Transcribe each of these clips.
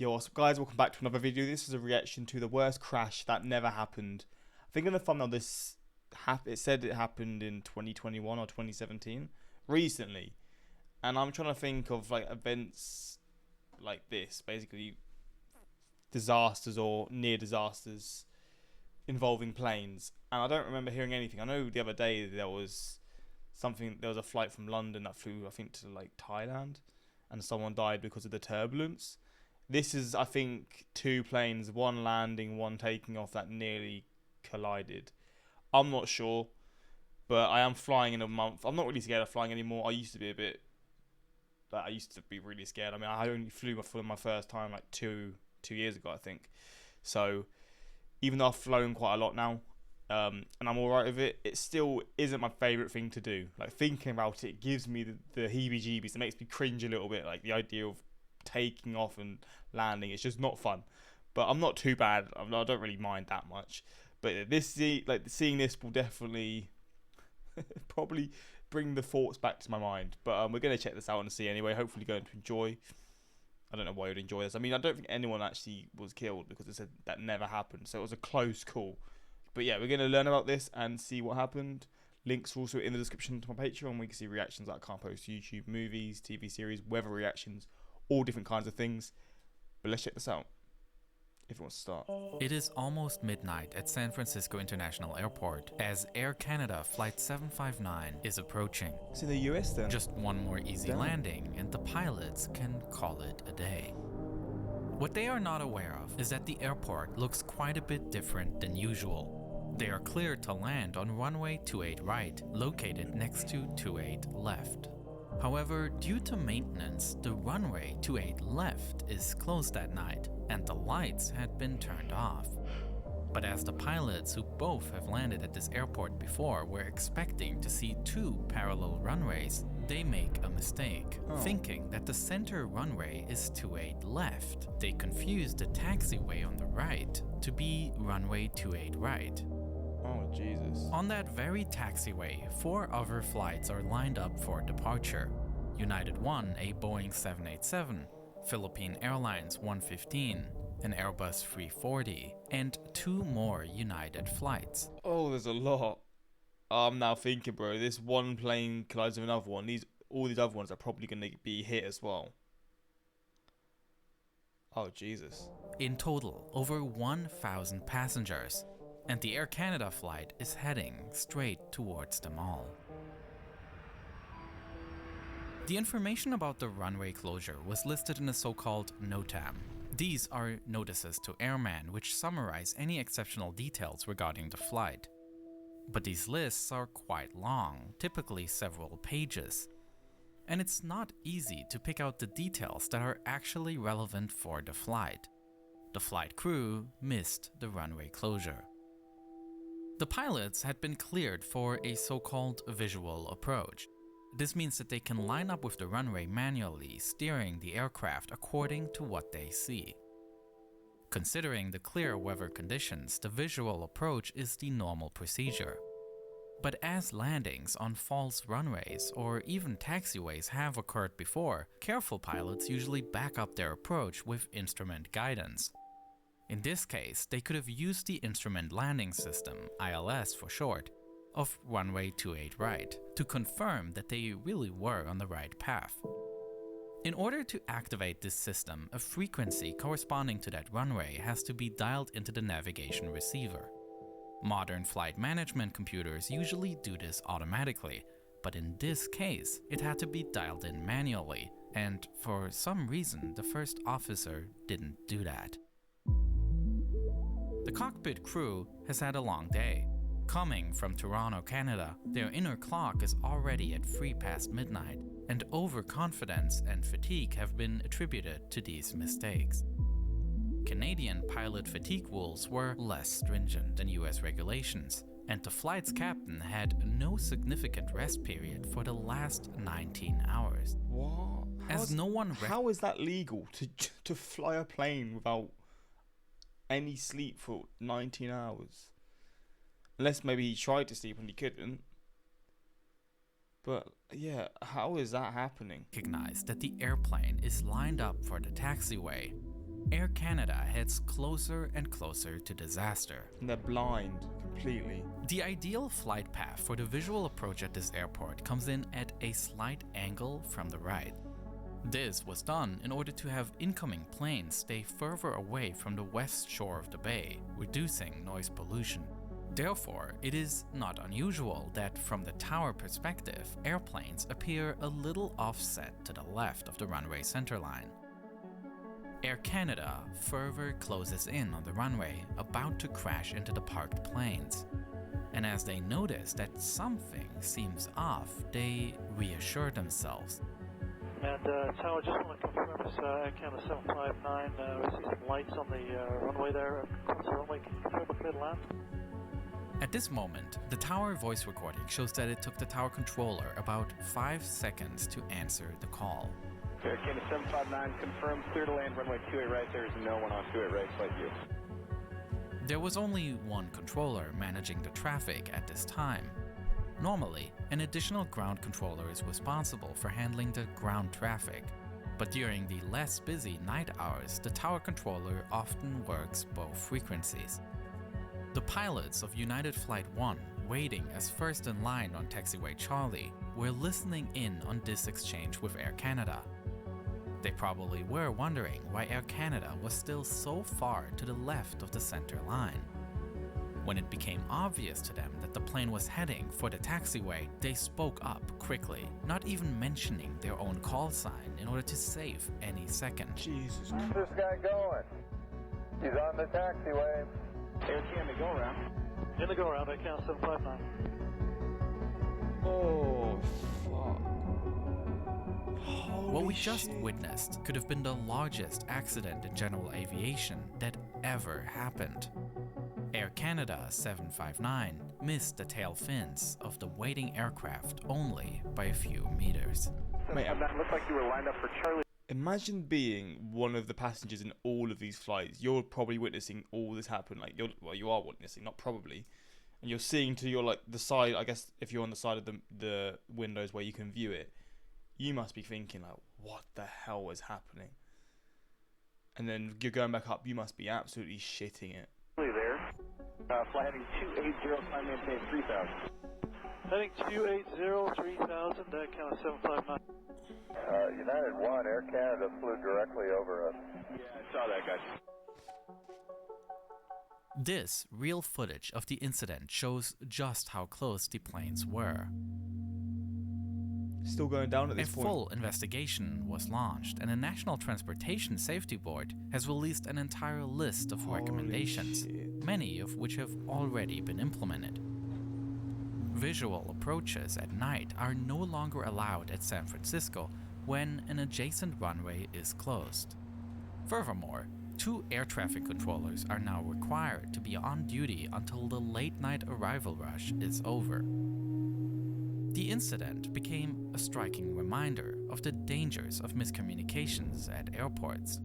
Yo, what's up guys, welcome back to another video. This is a reaction to the worst crash that never happened. I think in the thumbnail it said it happened in 2021 or 2017, recently. And I'm trying to think of like events like this, basically disasters or near disasters involving planes. And I don't remember hearing anything. I know the other day there was a flight from London that flew, I think, to like Thailand, and someone died because of the turbulence. This is, I think, two planes, one landing, one taking off, that nearly collided. I'm not sure, but I am flying in a month. I'm not really scared of flying anymore. I used to be I used to be really scared. I mean, I only flew for my first time like two years ago, I think. So even though I've flown quite a lot now, and I'm alright with it, it still isn't my favourite thing to do. Like, thinking about it gives me the heebie-jeebies. It makes me cringe a little bit, like the idea of taking off and landing. It's just not fun, but I'm not too bad. I don't really mind that much, but seeing this will definitely probably bring the thoughts back to my mind. But we're going to check this out and see anyway. Hopefully going to enjoy. I don't know why you'd enjoy this. I mean, I don't think anyone actually was killed, because it said that never happened, so it was a close call. But yeah, we're going to learn about this and see what happened. Links are also in the description to my Patreon, where you can see reactions that I can't post to YouTube, movies, TV series, weather reactions, all different kinds of things. But let's check this out, if you want to start. It is almost midnight at San Francisco International Airport as Air Canada Flight 759 is approaching. It's in the US then. Just one more easy Damn. landing and the pilots can call it a day. What they are not aware of is that the airport looks quite a bit different than usual. They are cleared to land on runway 28 right, located next to 28 left. However, due to maintenance, the runway 28 left is closed that night, and the lights had been turned off. But as the pilots, who both have landed at this airport before, were expecting to see two parallel runways, they make a mistake, thinking that the center runway is 28 left. They confuse the taxiway on the right to be runway 28 right. Oh, Jesus. On that very taxiway, 4 other flights are lined up for departure. United 1, a Boeing 787, Philippine Airlines 115, an Airbus 340, and 2 more United flights. Oh, there's a lot. I'm now thinking, bro, this one plane collides with another one. All these other ones are probably going to be hit as well. Oh, Jesus. In total, over 1,000 passengers, and the Air Canada flight is heading straight towards them all. The information about the runway closure was listed in a so-called NOTAM. These are notices to airmen which summarize any exceptional details regarding the flight. But these lists are quite long, typically several pages. And it's not easy to pick out the details that are actually relevant for the flight. The flight crew missed the runway closure. The pilots had been cleared for a so-called visual approach. This means that they can line up with the runway manually, steering the aircraft according to what they see. Considering the clear weather conditions, the visual approach is the normal procedure. But as landings on false runways or even taxiways have occurred before, careful pilots usually back up their approach with instrument guidance. In this case, they could have used the Instrument Landing System, ILS for short, of runway 28 right, to confirm that they really were on the right path. In order to activate this system, a frequency corresponding to that runway has to be dialed into the navigation receiver. Modern flight management computers usually do this automatically, but in this case, it had to be dialed in manually, and for some reason, the first officer didn't do that. The cockpit crew has had a long day. Coming from Toronto, Canada, their inner clock is already at 3 past midnight, and overconfidence and fatigue have been attributed to these mistakes. Canadian pilot fatigue rules were less stringent than US regulations, and the flight's captain had no significant rest period for the last 19 hours. What? How is that legal to fly a plane without any sleep for 19 hours? Unless maybe he tried to sleep and he couldn't. But yeah, how is that happening? Recognize that the airplane is lined up for the taxiway. Air Canada heads closer and closer to disaster. And they're blind completely. The ideal flight path for the visual approach at this airport comes in at a slight angle from the right. This was done in order to have incoming planes stay further away from the west shore of the bay, reducing noise pollution. Therefore, it is not unusual that from the tower perspective, airplanes appear a little offset to the left of the runway centerline. Air Canada further closes in on the runway, about to crash into the parked planes. And as they notice that something seems off, they reassure themselves. And Tower, just want to confirm this Air Canada 759. We see some lights on the runway there. Across the runway, can you confirm a clear land? At this moment, the tower voice recording shows that it took the tower controller about 5 seconds to answer the call. Air Canada 759, confirm clear to land runway 28 right. There is no one on 28 right, flight you. There was only one controller managing the traffic at this time. Normally, an additional ground controller is responsible for handling the ground traffic, but during the less busy night hours, the tower controller often works both frequencies. The pilots of United Flight 1, waiting as first in line on taxiway Charlie, were listening in on this exchange with Air Canada. They probably were wondering why Air Canada was still so far to the left of the center line. When it became obvious to them that the plane was heading for the taxiway, they spoke up quickly, not even mentioning their own call sign in order to save any second. Jesus. Where's this guy going? He's on the taxiway. Air Canada, go around. In the go-around, Air Canada 759. Oh, fuck. Holy What we just shit. witnessed could have been the largest accident in general aviation that ever happened. Air Canada 759 missed the tail fins of the waiting aircraft only by a few meters. Mate, That looked like you were lined up for Charlie. imagine being one of the passengers in all of these flights. You're probably witnessing all this happen. Like, you are witnessing, not probably. And you're seeing to your, like, the side, I guess, if you're on the side of the windows where you can view it, you must be thinking, like, what the hell is happening? And then you're going back up, you must be absolutely shitting it. There. Flight heading 280, climb maintain 3000. Heading 280, 3000, Air Canada 759. United 1, Air Canada flew directly over us. Yeah, I saw that, guys. This real footage of the incident shows just how close the planes were. Still going down at A this point. full investigation was launched, and the National Transportation Safety Board has released an entire list of Holy recommendations, shit. many of which have already been implemented. Visual approaches at night are no longer allowed at San Francisco when an adjacent runway is closed. Furthermore, 2 air traffic controllers are now required to be on duty until the late-night arrival rush is over. The incident became a striking reminder of the dangers of miscommunications at airports.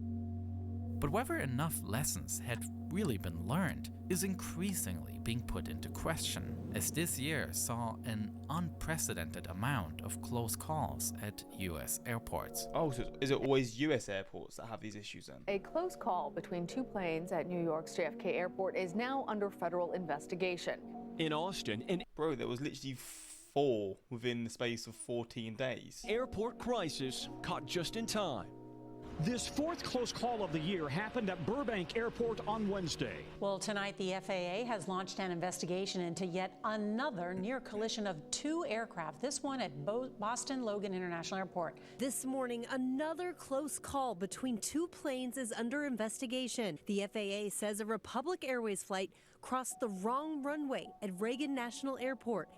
But whether enough lessons had really been learned is increasingly being put into question, as this year saw an unprecedented amount of close calls at US airports. Oh, so is it always US airports that have these issues then? A close call between 2 planes at New York's JFK Airport is now under federal investigation. In Austin, an Bro, there was literally 4 within the space of 14 days. airport crisis caught just in time. This 4th close call of the year happened at Burbank Airport on Wednesday. Well, tonight the FAA has launched an investigation into yet another near collision of 2 aircraft, this one at Boston Logan International Airport. This morning, another close call between 2 planes is under investigation. The FAA says a Republic Airways flight crossed the wrong runway at Reagan National Airport.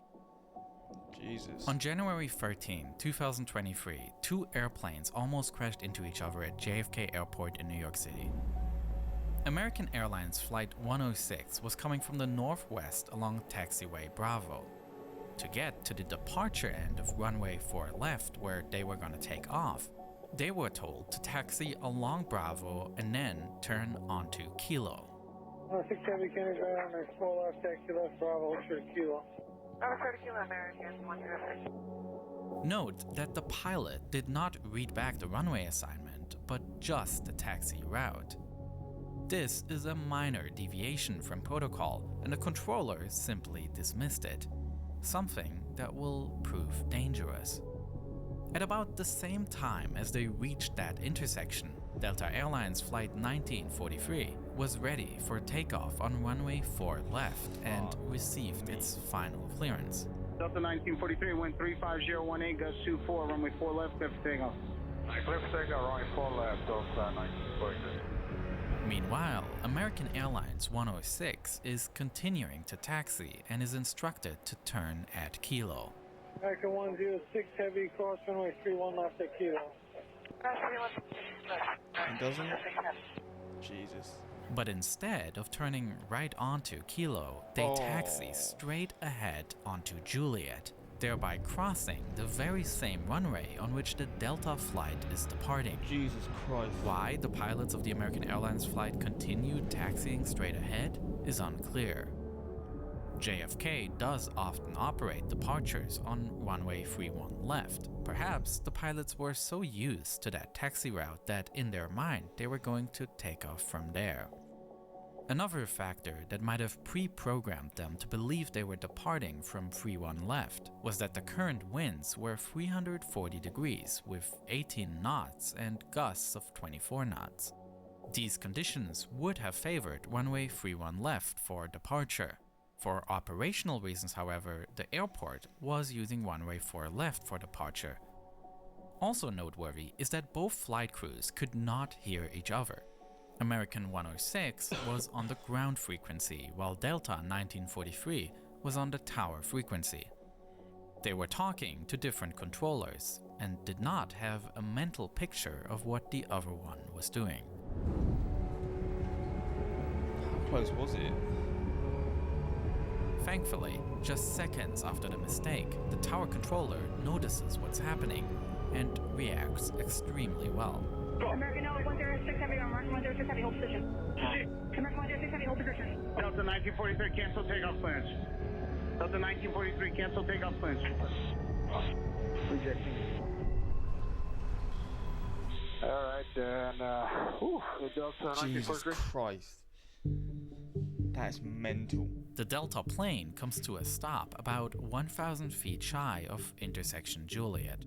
Jesus. On January 13, 2023, 2 airplanes almost crashed into each other at JFK Airport in New York City. American Airlines Flight 106 was coming from the northwest along taxiway Bravo. To get to the departure end of runway 4 left, where they were going to take off, they were told to taxi along Bravo and then turn onto Kilo. 670 Kennedy's right on there, slow left, taxi left, Bravo, sure Kilo. Note that the pilot did not read back the runway assignment, but just the taxi route. This is a minor deviation from protocol, and the controller simply dismissed it. Something that will prove dangerous. At about the same time as they reached that intersection, Delta Airlines Flight 1943 was ready for takeoff on runway 4 left and received its final clearance. Delta 1943, wind 35018, gust 24, runway 4 left, clear for takeoff. Clear for takeoff, runway 4 left, Delta 1943. Meanwhile, American Airlines 106 is continuing to taxi and is instructed to turn at Kilo. American 106 heavy, cross runway 31 left at Kilo. It doesn't? Jesus. But instead of turning right onto Kilo, they taxi straight ahead onto Juliet, thereby crossing the very same runway on which the Delta flight is departing. Jesus Christ. Why the pilots of the American Airlines flight continued taxiing straight ahead is unclear. JFK does often operate departures on runway 31 left. Perhaps the pilots were so used to that taxi route that in their mind they were going to take off from there. Another factor that might have pre-programmed them to believe they were departing from 31 left was that the current winds were 340 degrees with 18 knots and gusts of 24 knots. These conditions would have favored runway 31 left for departure. For operational reasons, however, the airport was using runway 4 left for departure. Also noteworthy is that both flight crews could not hear each other. American 106 was on the ground frequency, while Delta 1943 was on the tower frequency. They were talking to different controllers and did not have a mental picture of what the other one was doing. How close was it? Thankfully, just seconds after the mistake, the tower controller notices what's happening and reacts extremely well. American 106 Heavy on runway 106 Heavy, hold position. American 106 Heavy, hold position. Delta 1943, cancel takeoff clearance. Delta 1943, cancel takeoff clearance. Rejecting. Alright, and the Delta 1943. Jesus Christ. That's mental. The Delta plane comes to a stop about 1,000 feet shy of intersection Juliet,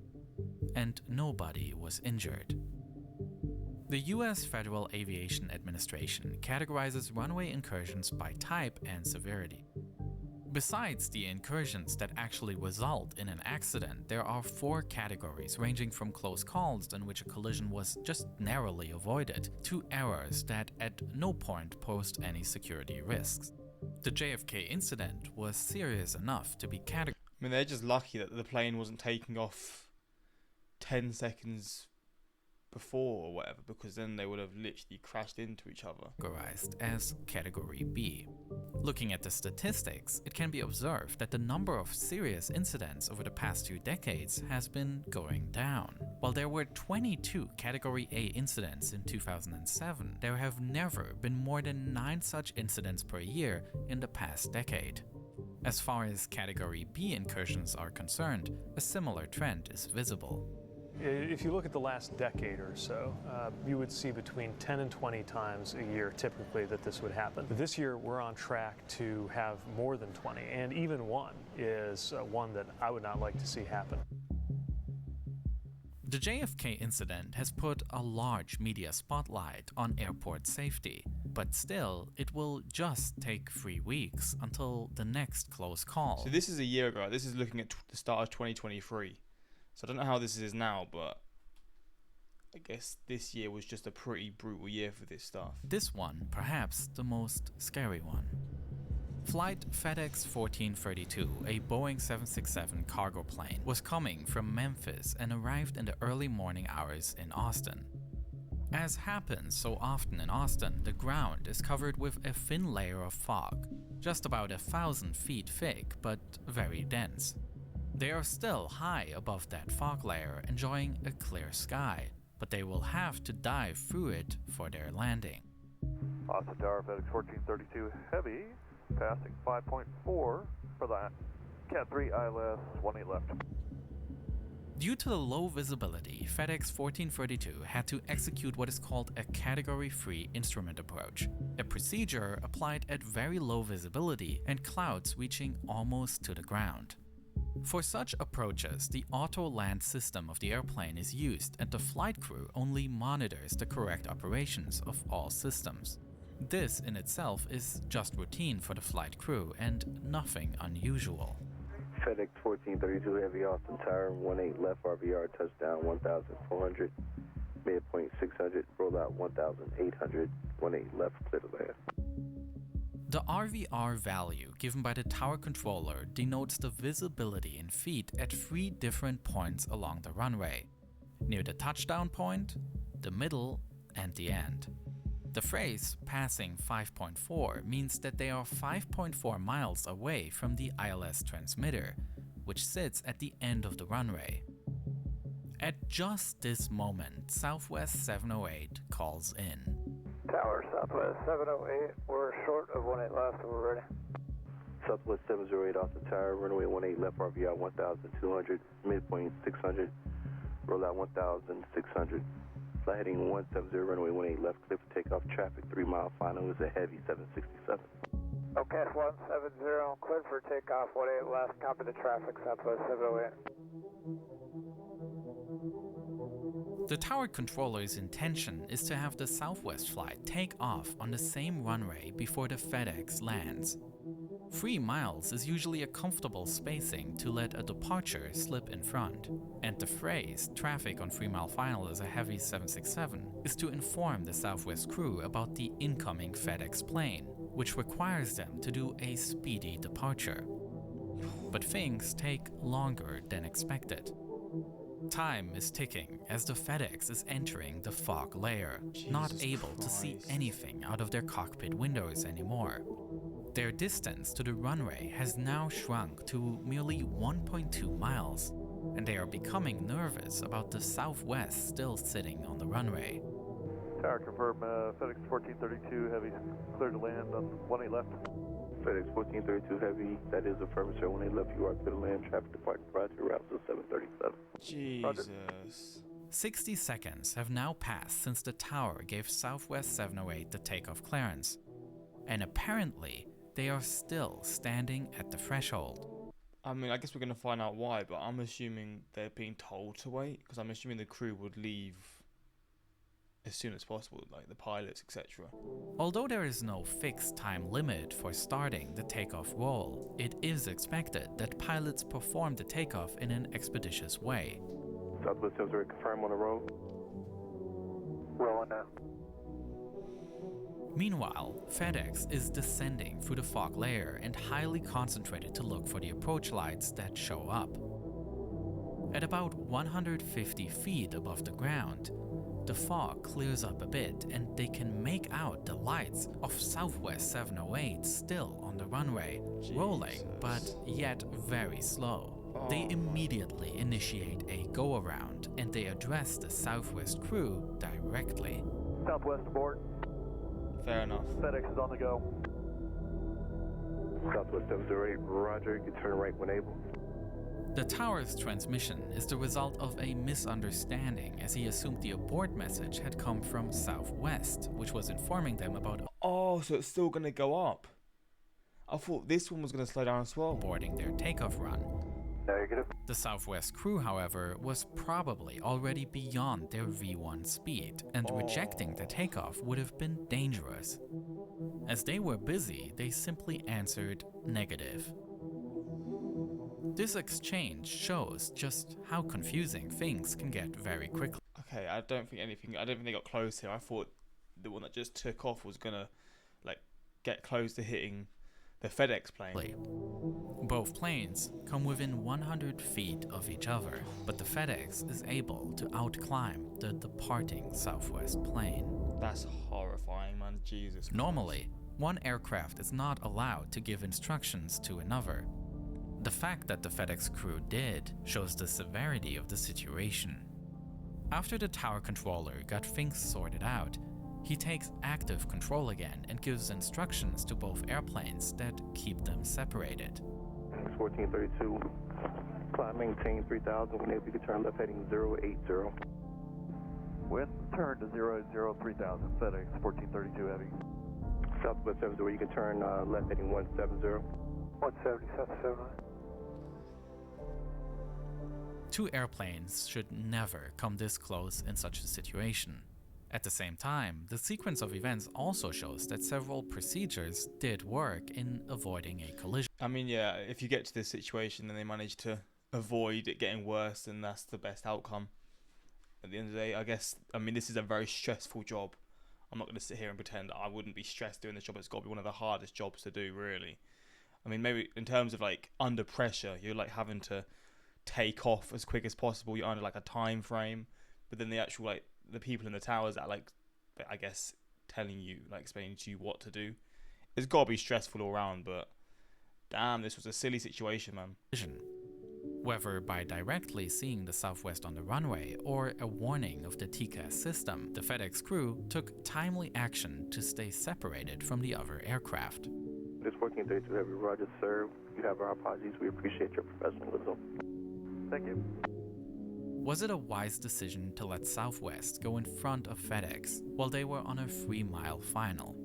and nobody was injured. The US Federal Aviation Administration categorizes runway incursions by type and severity. Besides the incursions that actually result in an accident, there are 4 categories ranging from close calls in which a collision was just narrowly avoided to errors that at no point posed any security risks. The JFK incident was serious enough to be categorized. I mean, they're just lucky that the plane wasn't taking off 10 seconds before or whatever, because then they would have literally crashed into each other. As Category B. Looking at the statistics, it can be observed that the number of serious incidents over the past 2 decades has been going down. While there were 22 Category A incidents in 2007, there have never been more than 9 such incidents per year in the past decade. As far as Category B incursions are concerned, a similar trend is visible. If you look at the last decade or so, you would see between 10 and 20 times a year typically that this would happen. This year we're on track to have more than 20, and even one is one that I would not like to see happen. The JFK incident has put a large media spotlight on airport safety, but still, it will just take 3 weeks until the next close call. So this is a year ago. This is looking at the start of 2023. So I don't know how this is now, but I guess this year was just a pretty brutal year for this stuff. This one, perhaps the most scary one. Flight FedEx 1432, a Boeing 767 cargo plane, was coming from Memphis and arrived in the early morning hours in Austin. As happens so often in Austin, the ground is covered with a thin layer of fog, just about 1,000 feet thick, but very dense. They are still high above that fog layer, enjoying a clear sky, but they will have to dive through it for their landing. Austin Tower, FedEx 1432 Heavy, passing 5.4 for the Cat 3 ILS 18 left. Due to the low visibility, FedEx 1432 had to execute what is called a Category 3 instrument approach, a procedure applied at very low visibility and clouds reaching almost to the ground. For such approaches, the auto-land system of the airplane is used and the flight crew only monitors the correct operations of all systems. This in itself is just routine for the flight crew and nothing unusual. FedEx 1432 Heavy Austin Tower, 18 left RVR, touchdown 1,400, midpoint 600, rollout 1,800, 18 left, clear to land. The RVR value given by the tower controller denotes the visibility in feet at 3 different points along the runway: near the touchdown point, the middle, and the end. The phrase passing 5.4 means that they are 5.4 miles away from the ILS transmitter, which sits at the end of the runway. At just this moment, Southwest 708 calls in. Tower, Southwest 708, we're short of 18 left, we're ready. Southwest 708 Austin Tower, runway 18 left RVR 1,200, midpoint 600, rollout 1,600. Flight heading 170, runway 18 left, clear for takeoff, traffic 3 mile final is a heavy 767. Okay, 170, clear for takeoff, 18 left, copy the traffic, Southwest 708. The tower controller's intention is to have the Southwest flight take off on the same runway before the FedEx lands. 3 miles is usually a comfortable spacing to let a departure slip in front, and the phrase "traffic on 3 mile final is a heavy 767" is to inform the Southwest crew about the incoming FedEx plane, which requires them to do a speedy departure. But things take longer than expected. Time is ticking as the FedEx is entering the fog layer, not able to see anything out of their cockpit windows anymore. Their distance to the runway has now shrunk to merely 1.2 miles, and they are becoming nervous about the Southwest still sitting on the runway. Tower confirm, FedEx 1432 Heavy, clear to land on 18 left. FedEx 1432 Heavy, that is affirmative, sir. 18 left, you are clear to land, traffic departing prior to route 737. Jesus. 60 seconds have now passed since the tower gave Southwest 708 the takeoff clearance, and apparently they are still standing at the threshold. I mean, I guess we're going to find out why, but I'm assuming they're being told to wait, because I'm assuming the crew would leave as soon as possible, like the pilots, etc. Although there is no fixed time limit for starting the takeoff roll, it is expected that pilots perform the takeoff in an expeditious way. Southwest 708, confirm on the roll. Rolling now. Meanwhile, FedEx is descending through the fog layer and highly concentrated to look for the approach lights that show up. At about 150 feet above the ground, the fog clears up a bit and they can make out the lights of Southwest 708 still on the runway, rolling but yet very slow. They immediately initiate a go-around and they address the Southwest crew directly. Southwest aboard. Fair enough. FedEx is on the go. Southwest 708, roger, you can turn right when able. The tower's transmission is the result of a misunderstanding, as he assumed the abort message had come from Southwest, which was informing them about so it's still going to go up. I thought this one was going to slow down as well. Boarding their takeoff run. Negative. The Southwest crew, however, was probably already beyond their V1 speed, and rejecting the takeoff would have been dangerous. As they were busy, they simply answered negative. This exchange shows just how confusing things can get very quickly. Okay, I don't think they got close here. I thought the one that just took off was gonna get close to hitting the FedEx plane. Both planes come within 100 feet of each other, but the FedEx is able to outclimb the departing Southwest plane. That's horrifying, man. Jesus Christ. Normally, one aircraft is not allowed to give instructions to another. The fact that the FedEx crew did shows the severity of the situation. After the tower controller got things sorted out, he takes active control again and gives instructions to both airplanes that keep them separated. 1432, Climb maintain 3000, when able you can turn left heading 080. With turn to 080 3000, FedEx 1432 Heavy. Southwest 70, you can turn left heading 170. 170, South 79. Two airplanes should never come this close in such a situation. At the same time, the sequence of events also shows that several procedures did work in avoiding a collision. I mean, yeah, if you get to this situation and they manage to avoid it getting worse, then that's the best outcome. At the end of the day, I guess, I mean, this is a very stressful job. I'm not going to sit here and pretend that I wouldn't be stressed doing this job. It's got to be one of the hardest jobs to do, really. I mean, maybe in terms of like under pressure, you're like having to take off as quick as possible. You're under like a time frame, but then the actual like the people in the towers that like, I guess, telling you, like explaining to you what to do, it's got to be stressful all around. But damn, this was a silly situation, man. Whether by directly seeing the Southwest on the runway or a warning of the TCAS system, the FedEx crew took timely action to stay separated from the other aircraft. This 1432 Heavy, Roger, sir. You have our apologies. We appreciate your professionalism. Thank you. Was it a wise decision to let Southwest go in front of FedEx while they were on a 3-mile final?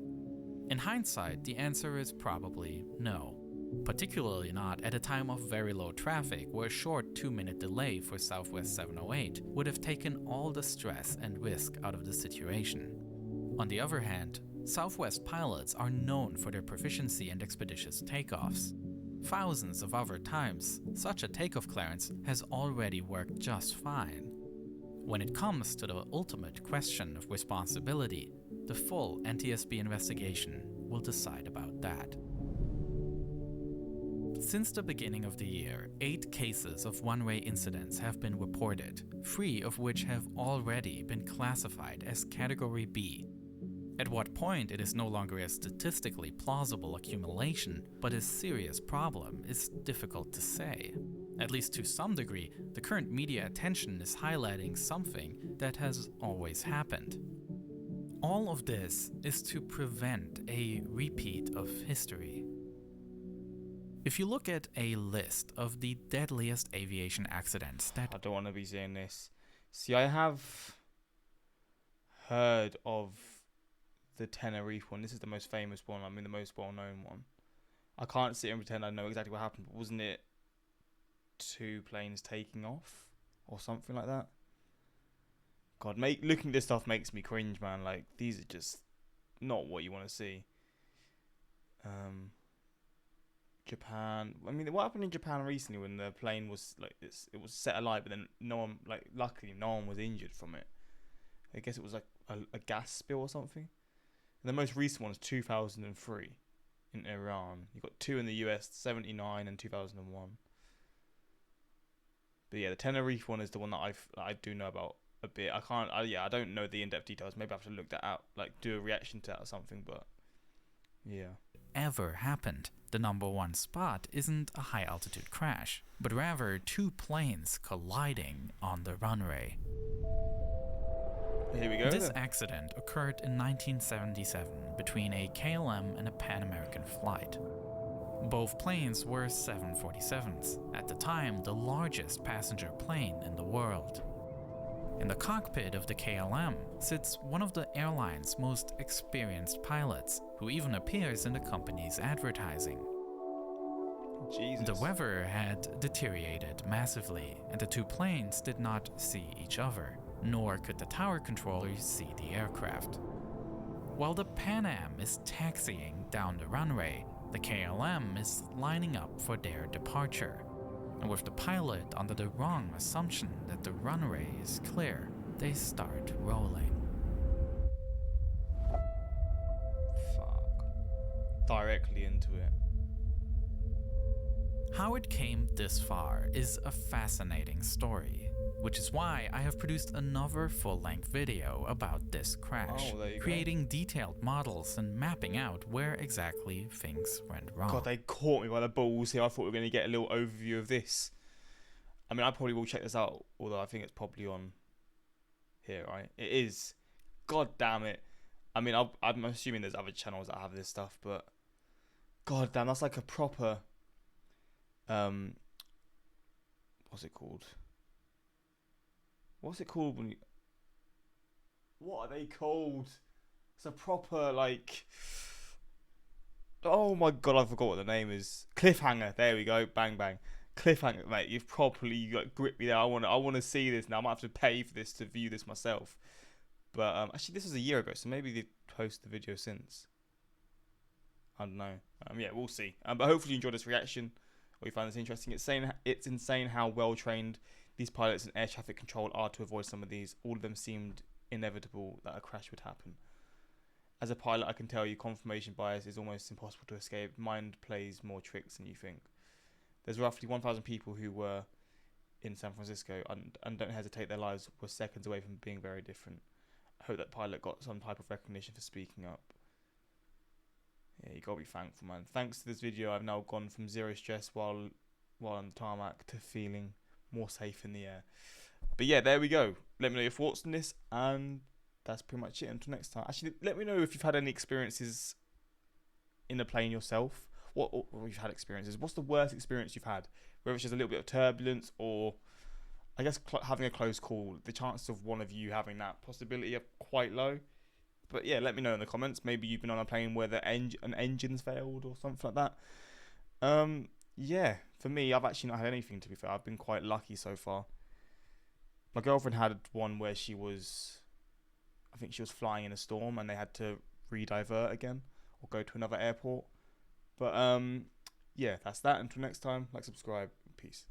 In hindsight, the answer is probably no. Particularly not at a time of very low traffic, where a short 2-minute delay for Southwest 708 would have taken all the stress and risk out of the situation. On the other hand, Southwest pilots are known for their proficiency and expeditious takeoffs. Thousands of other times, such a takeoff clearance has already worked just fine. When it comes to the ultimate question of responsibility, the full NTSB investigation will decide about that. Since the beginning of the year, 8 cases of one-way incidents have been reported, 3 of which have already been classified as Category B. At what point it is no longer a statistically plausible accumulation, but a serious problem, is difficult to say. At least to some degree, the current media attention is highlighting something that has always happened. All of this is to prevent a repeat of history. If you look at a list of the deadliest aviation accidents that... I don't want to be saying this. See, I have heard of the Tenerife one. This is the most famous one. I mean, the most well-known one. I can't sit here and pretend I know exactly what happened, but wasn't it 2 planes taking off or something like that? God, looking at this stuff makes me cringe, man. Like, these are just not what you want to see. Japan. I mean, what happened in Japan recently when the plane was like it was set alight, but then no one, like, luckily no one was injured from it. I guess it was like a gas spill or something. And the most recent one is 2003 in Iran. You got 2 in the US, 79 and 2001. But yeah, the Tenerife one is the one that I do know about a bit. I don't know the in-depth details. Maybe I have to look that out, like do a reaction to that or something. But yeah, ever happened. The number one spot isn't a high altitude crash, but rather 2 planes colliding on the runway. Here we go. This accident occurred in 1977 between a KLM and a Pan American flight. Both planes were 747s, at the time the largest passenger plane in the world. In the cockpit of the KLM sits one of the airline's most experienced pilots, who even appears in the company's advertising. Jesus. The weather had deteriorated massively, and the 2 planes did not see each other, nor could the tower controllers see the aircraft. While the Pan Am is taxiing down the runway, the KLM is lining up for their departure. And with the pilot under the wrong assumption that the runway is clear, they start rolling. Fuck. Directly into it. How it came this far is a fascinating story, which is why I have produced another full-length video about this crash, creating detailed models and mapping out where exactly things went wrong. God, they caught me by the balls here. I thought we were going to get a little overview of this. I mean, I probably will check this out, although I think it's probably on here, right? It is. God damn it. I mean, I'm assuming there's other channels that have this stuff, but god damn, that's like a proper what's it called? What's it called when you... What are they called? It's a proper, like... Oh my god, I forgot what the name is. Cliffhanger. There we go. Bang, bang. Cliffhanger, mate. You've properly gripped me there. I want to see this now. I might have to pay for this to view this myself. But actually, this was a year ago, so maybe they posted the video since. I don't know. Yeah, we'll see. But hopefully you enjoyed this reaction, or you find this interesting. It's insane how well trained these pilots and air traffic control are to avoid some of these. All of them seemed inevitable that a crash would happen. As a pilot, I can tell you confirmation bias is almost impossible to escape. Mind plays more tricks than you think. There's roughly 1,000 people who were in San Francisco and don't hesitate, their lives were seconds away from being very different. I hope that pilot got some type of recognition for speaking up. Yeah, you gotta be thankful, man. Thanks to this video, I've now gone from zero stress while on the tarmac to feeling more safe in the air. But yeah, there we go. Let me know your thoughts on this, and that's pretty much it. Until next time. Actually, let me know if you've had any experiences in a plane yourself. Or you've had experiences. What's the worst experience you've had? Whether it's just a little bit of turbulence, or I guess having a close call. The chances of one of you having that possibility are quite low. But yeah, let me know in the comments. Maybe you've been on a plane where an engine's failed or something like that. Yeah, for me, I've actually not had anything, to be fair. I've been quite lucky so far. My girlfriend had one where I think she was flying in a storm and they had to re-divert again or go to another airport. But yeah, that's that. Until next time, like, subscribe, peace.